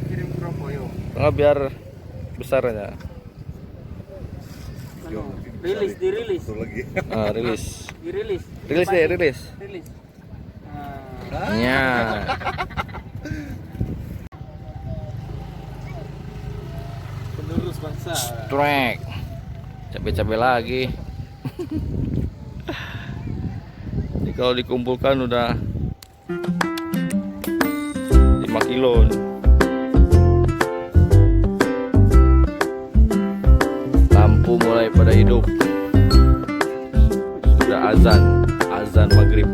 Kirim ke Rokoyo. Biar besarnya. Rilis, dirilis. Rilis. Dirilis. Rilis deh, rilis. Rilis. Ya. Penerus bangsa. Strike. Cabai-cabai lagi. Ini kalau dikumpulkan udah 5 kilo. Lampu mulai pada hidup. Sudah azan maghrib.